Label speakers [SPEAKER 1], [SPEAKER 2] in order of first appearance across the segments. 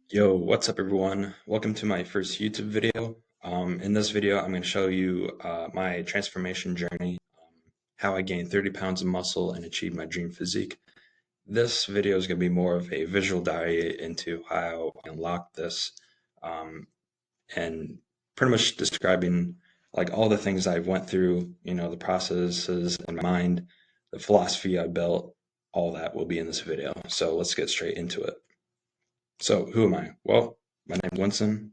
[SPEAKER 1] Yo, what's up everyone? Welcome to my first YouTube video. In this video, I'm going to show you my transformation journey, how I gained 30 pounds of muscle and achieved my dream physique. This video is going to be more of a visual diary into how I unlocked this, um, and pretty much describing like all the things I went through, the processes in my mind, the philosophy I built, all that will be in this video. So let's get straight into it. So, who am I? Well, my name's Winston.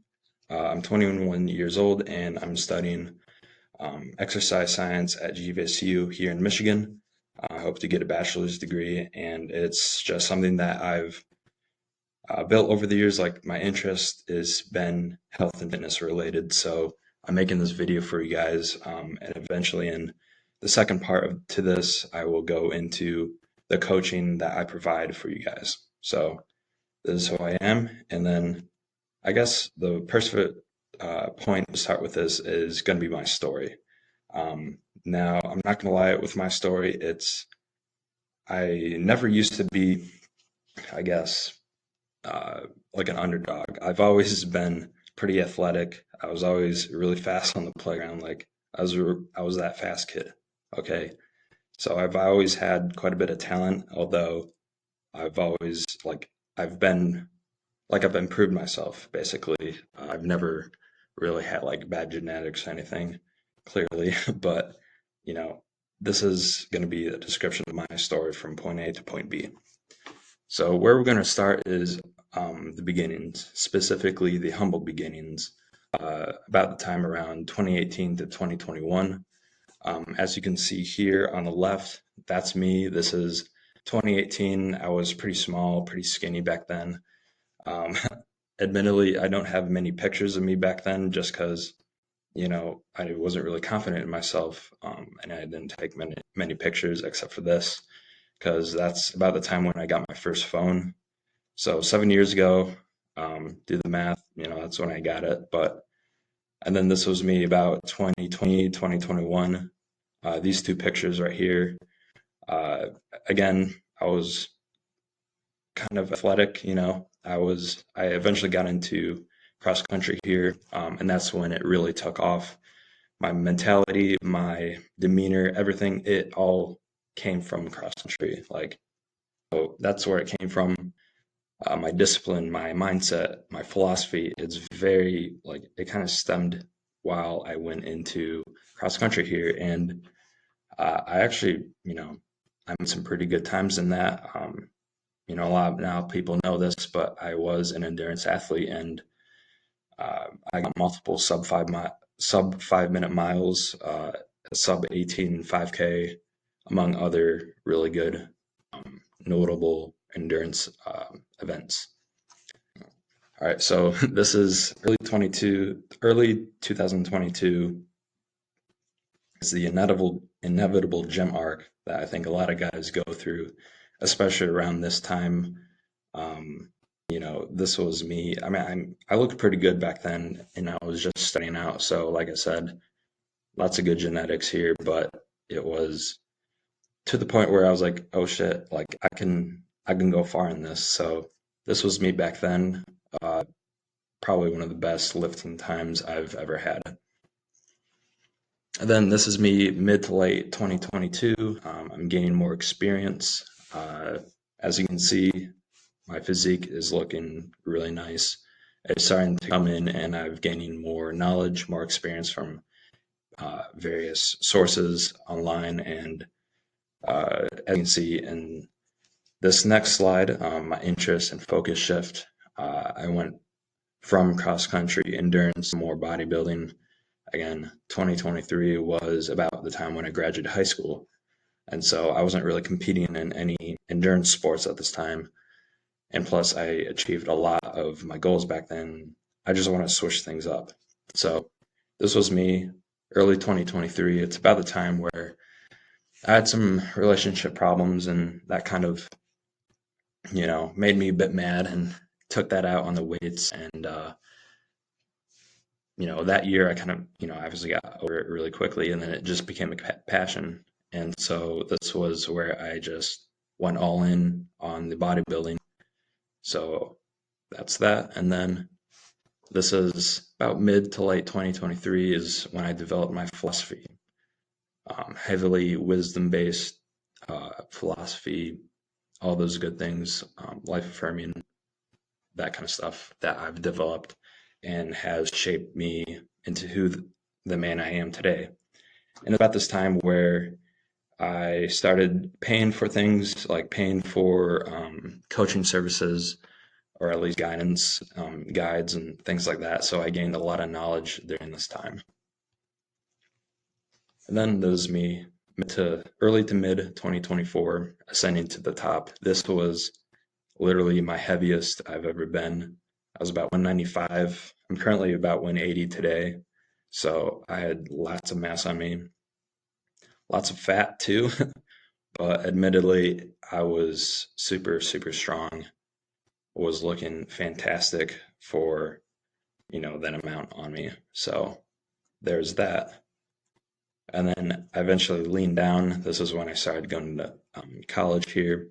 [SPEAKER 1] I'm 21 years old and I'm studying exercise science at GVSU here in Michigan. I hope to get a bachelor's degree, and it's just something that I've built over the years. Like, my interest has been health and fitness related, so I'm making this video for you guys. And eventually, in the second part to this, I will go into the coaching that I provide for you guys. So, this is who I am. And then I guess the perfect point to start with this is going to be my story. Now, I'm not going to lie with my story. I never used to be, I guess, uh, like an underdog. I've always been pretty athletic. I was always really fast on the playground. Like I was that fast kid. Okay. So I've always had quite a bit of talent, although I've always I've been I've improved myself basically. I've never really had like bad genetics or anything, clearly, but you know, this is going to be a description of my story from point A to point B. So where we're going to start is the beginnings, specifically the humble beginnings, about the time around 2018 to 2021. As you can see here on the left, that's me. This is 2018. I was pretty small, pretty skinny back then. Um, Admittedly, I don't have many pictures of me back then just because, I wasn't really confident in myself, and I didn't take many pictures except for this because that's about the time when I got my first phone. So 7 years ago, do the math, that's when I got it. And then this was me about 2020, 2021. These two pictures right here. Uh, Again, I was kind of athletic, I eventually got into cross country here, and that's when it really took off. My mentality, my demeanor, everything, it all came from cross country. So that's where it came from. My discipline, my mindset, my philosophy, it's very, it kind of stemmed while I went into cross country here. And I actually, I'm in some pretty good times in that. A lot now people know this, but I was an endurance athlete, and I got multiple sub 5 minute miles, sub 18 5K, among other really good, notable endurance events. All right, so this is early 2022. It's the inevitable gym arc that I think a lot of guys go through, especially around this time. Um, this was me. I mean, I looked pretty good back then, and I was just starting out. So, like I said, lots of good genetics here, but it was to the point where I was like, oh shit, like I can go far in this. So this was me back then. Uh, Probably one of the best lifting times I've ever had. And then this is me mid to late 2022. I'm gaining more experience. As you can see, my physique is looking really nice. It's starting to come in, and I'm gaining more knowledge, more experience from various sources online. And as you can see in this next slide, my interest and focus shift. I went from cross country endurance to more bodybuilding. Again, 2023 was about the time when I graduated high school. And so I wasn't really competing in any endurance sports at this time. And plus, I achieved a lot of my goals back then. I just want to switch things up. So this was me, early 2023. It's about the time where I had some relationship problems, and that kind of, made me a bit mad, and took that out on the weights. And, that year I kind of, obviously got over it really quickly, and then it just became a passion. And so this was where I just went all in on the bodybuilding. So that's that. And then this is about mid to late 2023 is when I developed my philosophy, heavily wisdom-based philosophy, all those good things, life affirming, that kind of stuff that I've developed and has shaped me into the man I am today. And about this time where I started paying for things like paying for coaching services or at least guidance, guides and things like that. So I gained a lot of knowledge during this time. And then there's me to early to mid 2024, ascending to the top. This was literally my heaviest I've ever been. I was about 195. I'm currently about 180 today. So I had lots of mass on me, lots of fat too. But admittedly, I was super, super strong, was looking fantastic for, that amount on me. So there's that. And then I eventually leaned down. This is when I started going to college here.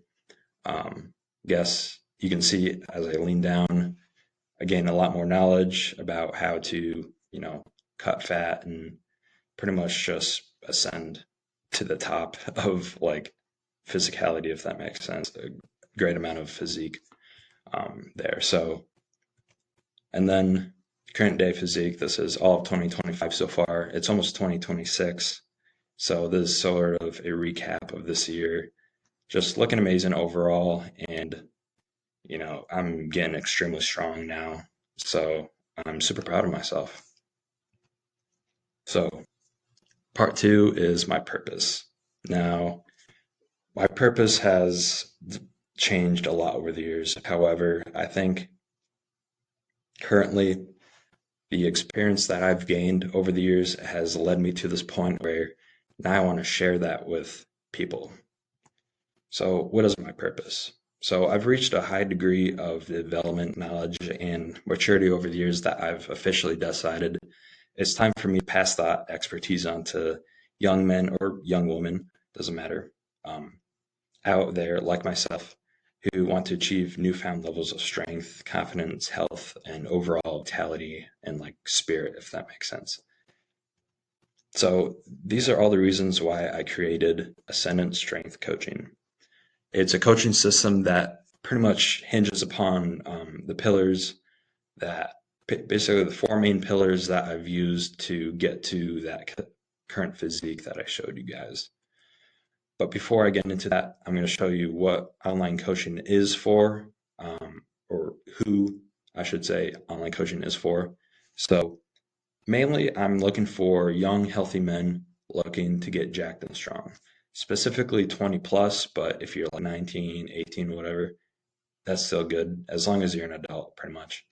[SPEAKER 1] Guess you can see as I lean down, I gained a lot more knowledge about how to, cut fat and pretty much just ascend to the top of like physicality, if that makes sense. A great amount of physique there. So, and then current day physique, this is all of 2025 so far. It's almost 2026. So this is sort of a recap of this year. Just looking amazing overall. And, I'm getting extremely strong now. So I'm super proud of myself. So part two is my purpose. Now, my purpose has changed a lot over the years. However, I think currently the experience that I've gained over the years has led me to this point where now I want to share that with people. So, what is my purpose? So, I've reached a high degree of development, knowledge, and maturity over the years that I've officially decided it's time for me to pass that expertise on to young men or young women, doesn't matter, um, out there like myself who want to achieve newfound levels of strength, confidence, health, and overall vitality and like spirit, if that makes sense. So these are all the reasons why I created Ascendant Strength Coaching. It's a coaching system that pretty much hinges upon the pillars that basically the four main pillars that I've used to get to that current physique that I showed you guys. But before I get into that, I'm going to show you what online coaching is for, or who I should say online coaching is for. So mainly I'm looking for young, healthy men looking to get jacked and strong, specifically 20 plus, but if you're like 19, 18, whatever, that's still good as long as you're an adult, pretty much.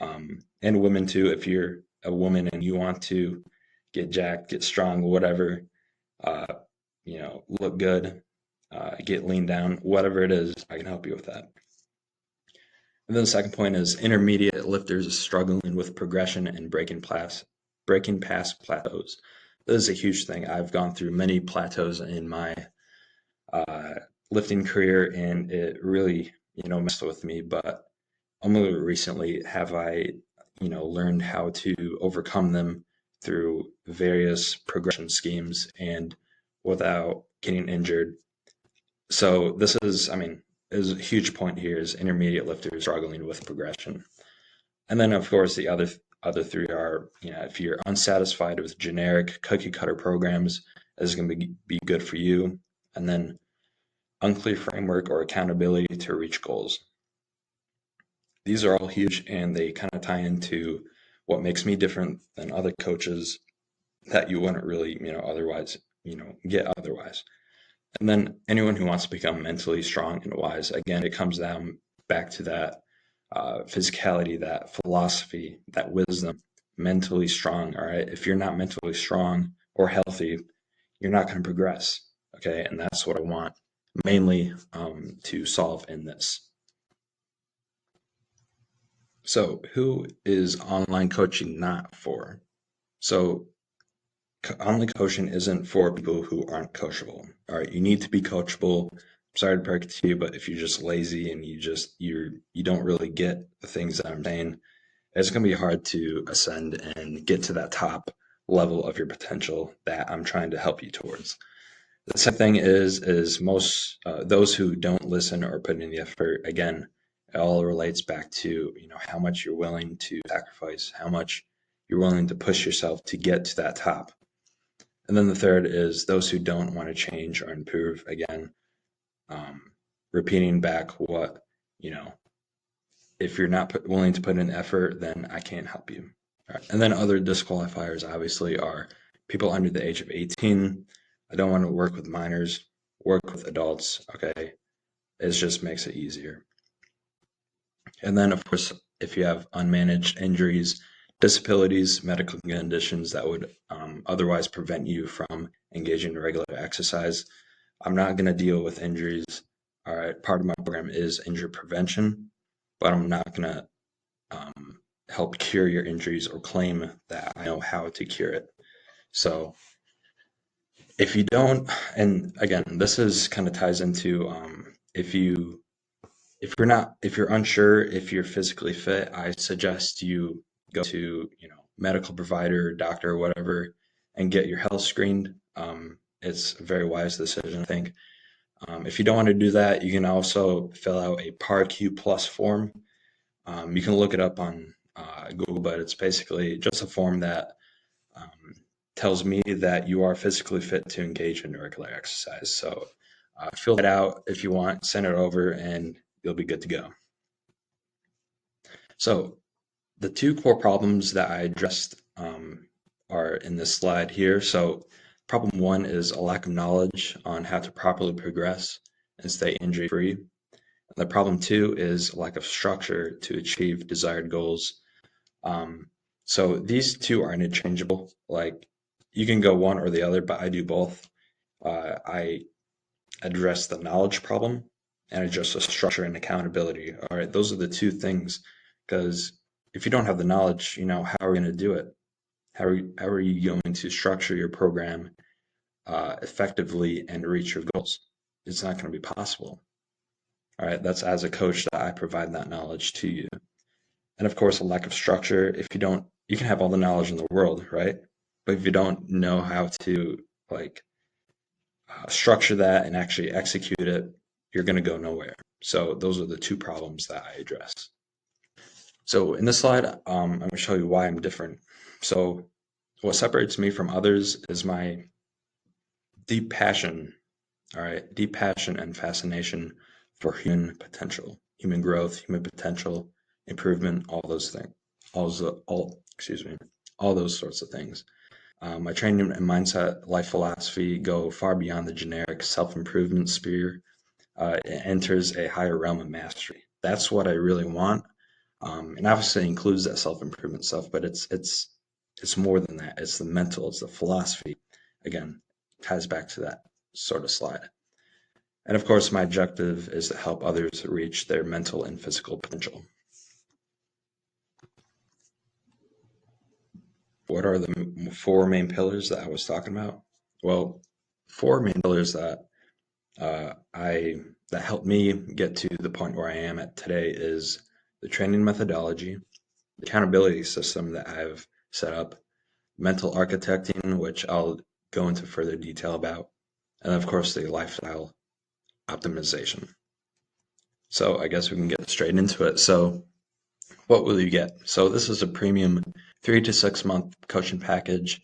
[SPEAKER 1] And women too, if you're a woman and you want to get jacked, get strong, whatever, uh, look good, get lean down, whatever it is, I can help you with that. And then the second point is intermediate lifters struggling with progression and breaking past plateaus. This is a huge thing. I've gone through many plateaus in my uh, lifting career, and it really, messed with me. But only recently have I, learned how to overcome them through various progression schemes and without getting injured. So this is, is a huge point here is intermediate lifters struggling with progression. And then of course the other three are, if you're unsatisfied with generic cookie cutter programs, this is going to be good for you. And then unclear framework or accountability to reach goals. These are all huge and they kind of tie into what makes me different than other coaches that you wouldn't really, otherwise, get otherwise. And then anyone who wants to become mentally strong and wise, again, it comes down back to that physicality, that philosophy, that wisdom, mentally strong. All right. If you're not mentally strong or healthy, you're not going to progress. Okay. And that's what I want mainly to solve in this. So, who is online coaching not for? So, online coaching isn't for people who aren't coachable. All right. You need to be coachable sorry to break it to you, but if you're just lazy and you don't really get the things that I'm saying, it's going to be hard to ascend and get to that top level of your potential that I'm trying to help you towards. The second thing is most those who don't listen or put in the effort, again, it all relates back to how much you're willing to sacrifice, how much you're willing to push yourself to get to that top. And then the third is those who don't want to change or improve. Again, repeating back what if you're not willing to put in effort, then I can't help you. All right. And then other disqualifiers obviously are people under the age of 18. I don't want to work with minors, work with adults. Okay. It just makes it easier. And then, of course, if you have unmanaged injuries, disabilities, medical conditions that would otherwise prevent you from engaging in regular exercise, I'm not going to deal with injuries. All right. Part of my program is injury prevention, but I'm not going to help cure your injuries or claim that I know how to cure it. So if you don't, and again, this is kind of ties into if you're unsure if you're physically fit, I suggest you go to medical provider, doctor, or whatever, and get your health screened. It's a very wise decision, I think. If you don't want to do that, you can also fill out a PAR-Q Plus form. You can look it up on Google, but it's basically just a form that tells me that you are physically fit to engage in regular exercise. So fill that out if you want, send it over, and you'll be good to go. So the two core problems that I addressed are in this slide here. So problem one is a lack of knowledge on how to properly progress and stay injury free. And the problem two is a lack of structure to achieve desired goals. So these two are interchangeable. Like you can go one or the other, but I do both. I address the knowledge problem and address the structure and accountability. All right, those are the two things. Because if you don't have the knowledge, how are you going to do it? How are you going to structure your program effectively and reach your goals? It's not going to be possible. All right, that's as a coach that I provide that knowledge to you. And of course, a lack of structure. If you don't, you can have all the knowledge in the world, right? But if you don't know how to structure that and actually execute it, you're going to go nowhere. So those are the two problems that I address. So in this slide, I'm going to show you why I'm different. So what separates me from others is my deep passion, all right, deep passion and fascination for human potential, human growth, human potential, improvement, all those things, all those sorts of things. My training and mindset, life philosophy go far beyond the generic self-improvement sphere. It enters a higher realm of mastery. That's what I really want, and obviously includes that self-improvement stuff. But it's more than that. It's the mental. It's the philosophy. Again, ties back to that sort of slide. And of course, my objective is to help others reach their mental and physical potential. What are the four main pillars that I was talking about? Well, four main pillars that that helped me get to the point where I am at today is the training methodology, the accountability system that I've set up, mental architecting, which I'll go into further detail about, and of course the lifestyle optimization. So I guess we can get straight into it. So what will you get? So this is a premium 3 to 6 month coaching package.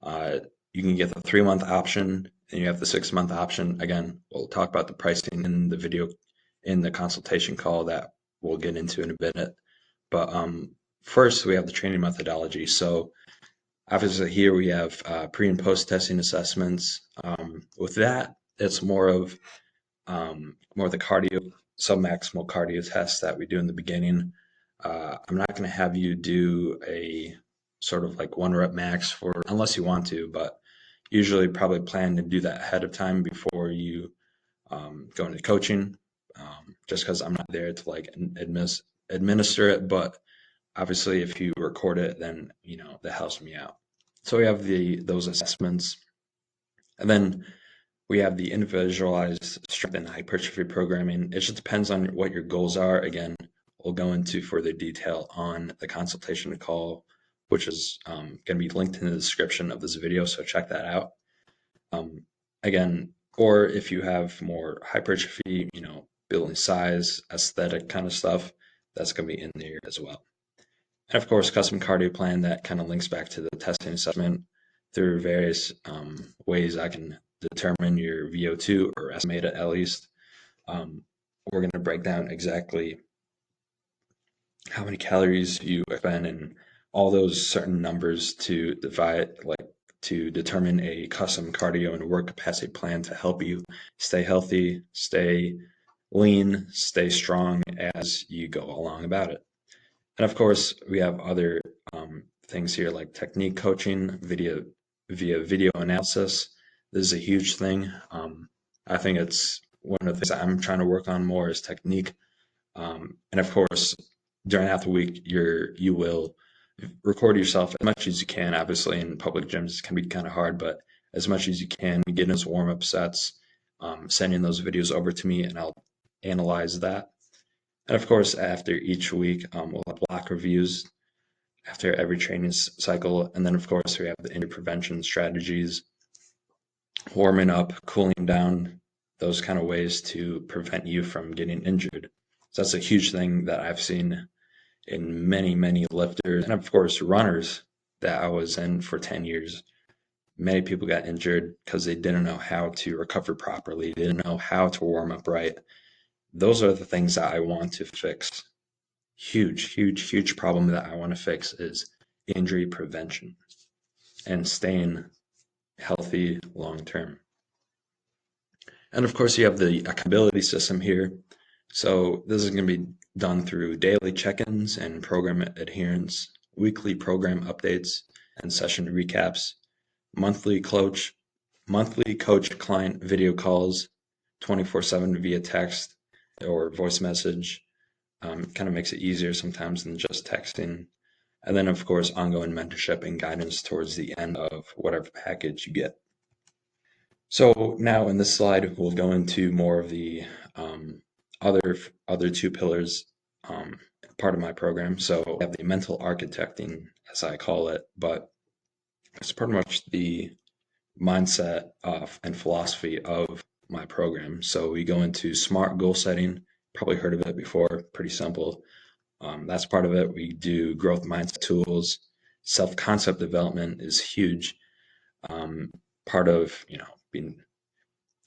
[SPEAKER 1] You can get the 3-month option and you have the 6-month option. Again, we'll talk about the pricing in the video in the consultation call that we'll get into in a minute. But first we have the training methodology. So obviously here we have pre and post testing assessments. With that, it's more of the cardio, submaximal cardio tests that we do in the beginning. I'm not going to have you do a sort of like 1 rep max unless you want to, but usually probably plan to do that ahead of time before you go into coaching, just because I'm not there to like administer it. But obviously, if you record it, then that helps me out. So we have those assessments, and then We have the individualized strength and hypertrophy programming. It just depends on what your goals are. Again, we'll go into further detail on the consultation call, which is going to be linked in the description of this video, so check that out. Again, or if you have more hypertrophy, building size, aesthetic kind of stuff, that's going to be in there as well. And of course, custom cardio plan that kind of links back to the testing assessment through various ways I can determine your VO2 or estimate it at least. We're going to break down exactly how many calories you expend and all those certain numbers to divide, to determine a custom cardio and work capacity plan to help you stay healthy, stay lean, stay strong as you go along about it. And of course, we have other things here like technique coaching, via video analysis. This is a huge thing. I think it's one of the things that I'm trying to work on more is technique. And of course, during half the week, you will record yourself as much as you can. Obviously, in public gyms, it can be kind of hard, but as much as you can, get in those warm-up sets, sending those videos over to me, and I'll analyze that. And of course, after each week, we'll have block reviews after every training cycle. And then, of course, we have the injury prevention strategies, warming up, cooling down, those kind of ways to prevent you from getting injured. So that's a huge thing that I've seen in many, many lifters and, of course, runners that I was in for 10 years. Many people got injured because they didn't know how to recover properly, they didn't know how to warm up right. Those are the things that I want to fix. Huge, huge, huge problem that I want to fix is injury prevention and staying healthy long term. And of course, you have the accountability system here. So this is going to be done through daily check-ins and program adherence, weekly program updates and session recaps, monthly coach client video calls, 24/7 via text or voice message. Kind of makes it easier sometimes than just texting. And then, of course, ongoing mentorship and guidance towards the end of whatever package you get. So now in this slide, we'll go into more of the other two pillars, part of my program. So we have the mental architecting, as I call it, but it's pretty much the mindset and philosophy of my program. So we go into SMART goal setting. Probably heard of it before. Pretty simple. That's part of it. We do growth mindset tools. Self-concept development is huge. Part of being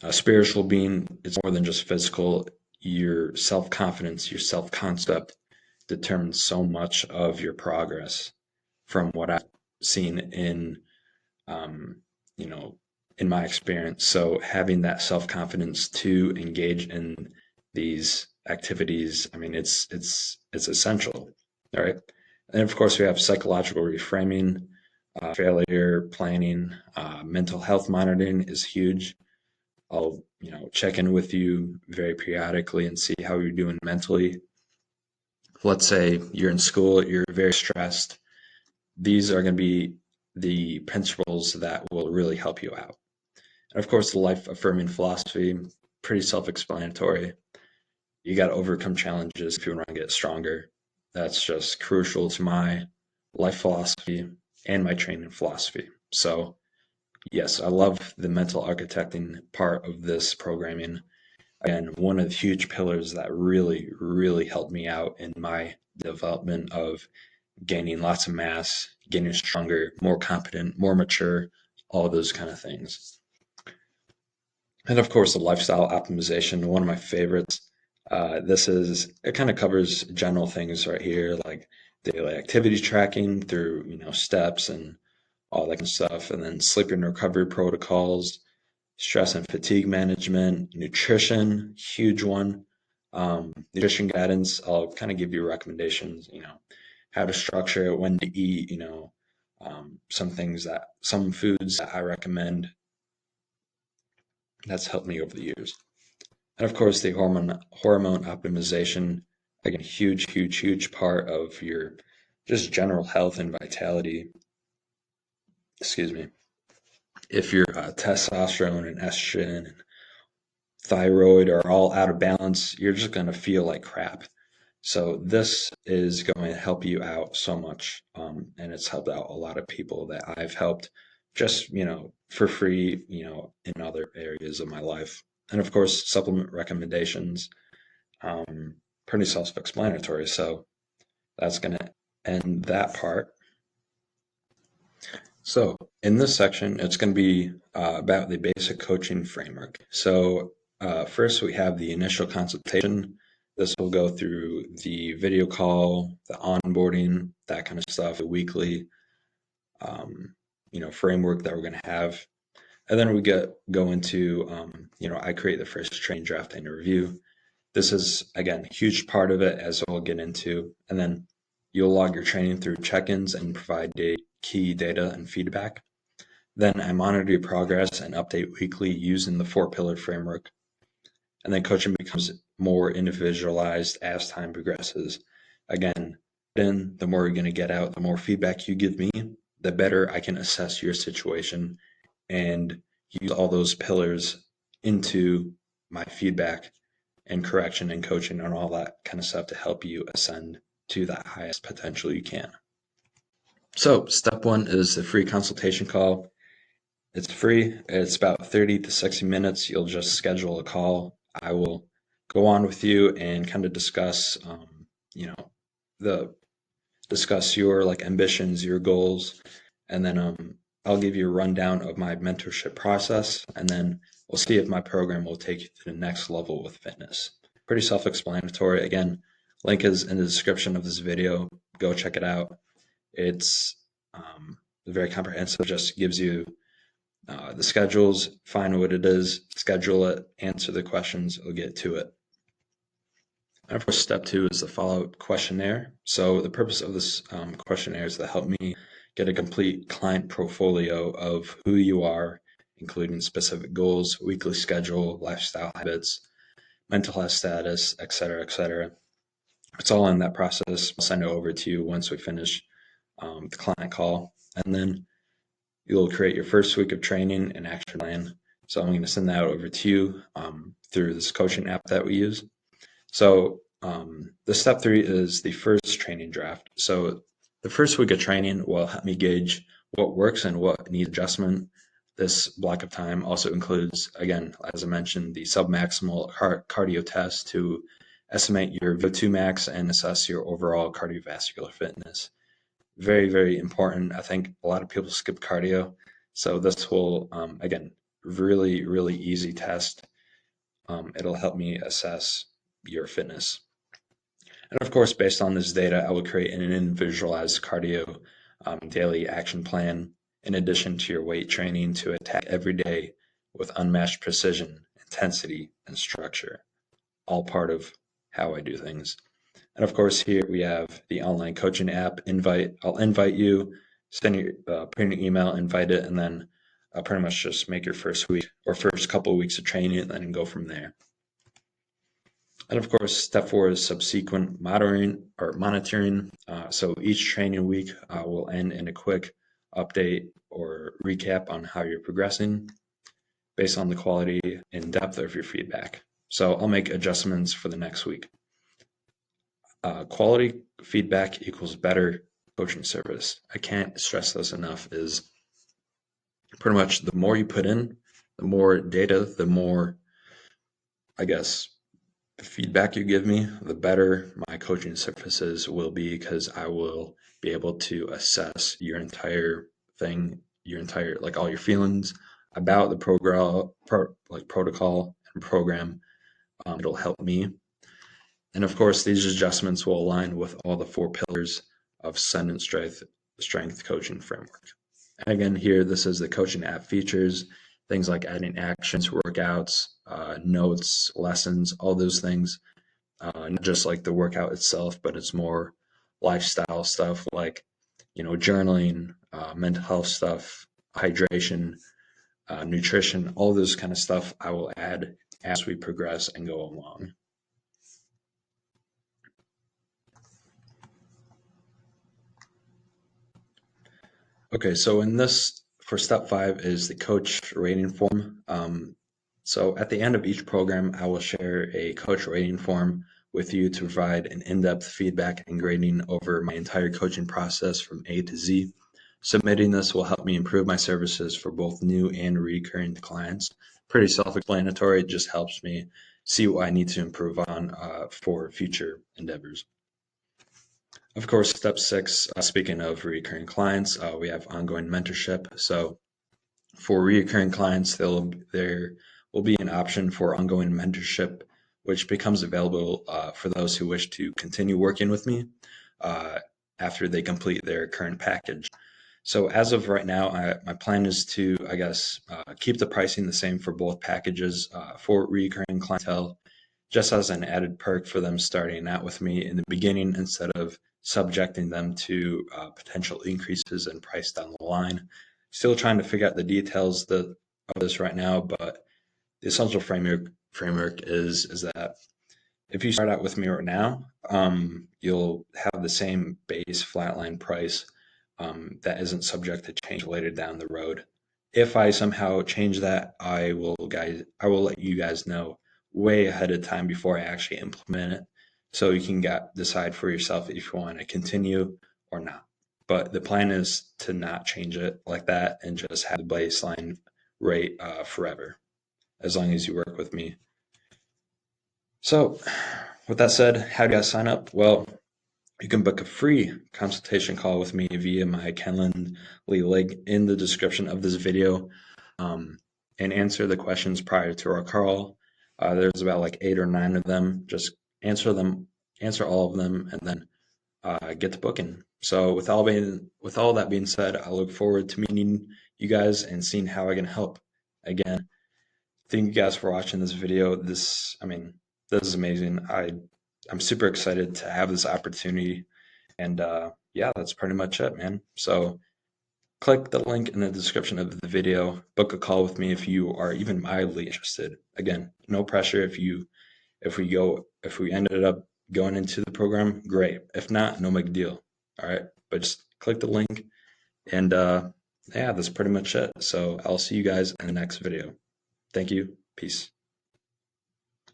[SPEAKER 1] a spiritual being, it's more than just physical. Your self-confidence, your self-concept determines so much of your progress from what I've seen in in my experience. So having that self-confidence to engage in these activities, I mean, it's essential. All right. And of course, we have psychological reframing, failure planning, mental health monitoring is huge. I'll check in with you very periodically and see how you're doing mentally. Let's say you're in school, you're very stressed. These are going to be the principles that will really help you out. And of course, the life affirming philosophy, pretty self-explanatory. You got to overcome challenges if you want to get stronger. That's just crucial to my life philosophy and my training philosophy. So yes, I love the mental architecting part of this programming. And one of the huge pillars that really, really helped me out in my development of gaining lots of mass, getting stronger, more competent, more mature, all those kind of things. And of course, the lifestyle optimization, one of my favorites. It kind of covers general things right here, like daily activity tracking through, steps and all that kind of stuff. And then sleep and recovery protocols, stress and fatigue management, nutrition, huge one. Nutrition guidance, I'll kind of give you recommendations, how to structure it, when to eat, some foods that I recommend. That's helped me over the years. And of course, the hormone optimization, again, huge, huge, huge part of your just general health and vitality. Excuse me. if your testosterone and estrogen and thyroid are all out of balance, you're just going to feel like crap. So this is going to help you out so much, and it's helped out a lot of people that I've helped just, for free, in other areas of my life. And of course, supplement recommendations, pretty self-explanatory. So that's going to end that part. So in this section, it's going to be about the basic coaching framework. So first we have the initial consultation. This will go through the video call, the onboarding, that kind of stuff, the weekly, framework that we're going to have. And then we go into, I create the first training draft and review. This is, again, a huge part of it, as we'll get into. And then you'll log your training through check-ins and provide key data and feedback. Then I monitor your progress and update weekly using the 4-pillar framework. And then coaching becomes more individualized as time progresses. Again, then the more you're going to get out, the more feedback you give me, the better I can assess your situation and use all those pillars into my feedback and correction and coaching and all that kind of stuff to help you ascend to that highest potential you can. So step 1 is the free consultation call. It's free. It's about 30 to 60 minutes. You'll just schedule a call. I will go on with you and kind of discuss, discuss your ambitions, your goals, and then I'll give you a rundown of my mentorship process, and then we'll see if my program will take you to the next level with fitness. Pretty self-explanatory. Again, link is in the description of this video. Go check it out. It's very comprehensive. Just gives you the schedules, find what it is, schedule it, answer the questions, we'll get to it. And of course, step 2 is the follow-up questionnaire. So the purpose of this questionnaire is to help me get a complete client portfolio of who you are, including specific goals, weekly schedule, lifestyle habits, mental health status, etc., etc. It's all in that process. I'll send it over to you once we finish the client call. And then you'll create your first week of training and action plan. So I'm going to send that over to you through this coaching app that we use. So the step 3 is the first training draft. So the first week of training will help me gauge what works and what needs adjustment. This block of time also includes, again, as I mentioned, the submaximal cardio test to estimate your VO2 max and assess your overall cardiovascular fitness. Very, very important. I think a lot of people skip cardio. So this will, again, really, really easy test. It'll help me assess your fitness. And of course, based on this data, I will create an individualized cardio daily action plan in addition to your weight training to attack every day with unmatched precision, intensity, and structure. All part of how I do things. And of course, here we have the online coaching app invite. I'll invite you, send your put in your email, invite it, and then pretty much just make your first week or first couple of weeks of training and then go from there. And of course, step 4 is subsequent monitoring. So each training week will end in a quick update or recap on how you're progressing based on the quality and depth of your feedback. So I'll make adjustments for the next week. Quality feedback equals better coaching service. I can't stress this enough, is pretty much the more you put in, the more data, the more, I guess, the feedback you give me, the better my coaching services will be, because I will be able to assess your entire thing, all your feelings about the protocol and program. It'll help me. And of course, these adjustments will align with all the 4 pillars of Ascendant Strength Coaching Framework. And again, here, this is the coaching app features, things like adding actions, workouts, notes, lessons, all those things. Not just like the workout itself, but it's more lifestyle stuff like, journaling, mental health stuff, hydration, nutrition, all this kind of stuff I will add as we progress and go along. Okay, so in this for step 5 is the coach rating form. So at the end of each program, I will share a coach rating form with you to provide an in-depth feedback and grading over my entire coaching process from A to Z. Submitting this will help me improve my services for both new and recurring clients. Pretty self-explanatory. It just helps me see what I need to improve on for future endeavors. Of course, step 6, speaking of recurring clients, we have ongoing mentorship. So for recurring clients, there will be an option for ongoing mentorship, which becomes available for those who wish to continue working with me uh, after they complete their current package. So as of right now, my plan is to, I guess, keep the pricing the same for both packages for recurring clientele, just as an added perk for them starting out with me in the beginning instead of subjecting them to potential increases in price down the line. Still trying to figure out the details of this right now, but the essential framework is that if you start out with me right now, you'll have the same base flatline price that isn't subject to change later down the road. If I somehow change that, I will let you guys know way ahead of time before I actually implement it, so you can decide for yourself if you want to continue or not. But the plan is to not change it like that and just have the baseline rate forever, as long as you work with me. So, with that said, how do you guys sign up? Well, you can book a free consultation call with me via my Calendly link in the description of this video, and answer the questions prior to our call. There's about like 8 or 9 of them. Just answer all of them, and then get to booking. So with all that being said, I look forward to meeting you guys and seeing how I can help. Again, thank you guys for watching this video. This is amazing. I'm super excited to have this opportunity, and yeah, that's pretty much it, man. So click the link in the description of the video, book a call with me if you are even mildly interested. Again, no pressure. If we ended up going into the program, great. If not, no big deal. All right, but just click the link, and yeah, that's pretty much it. So I'll see you guys in the next video. Thank you. Peace.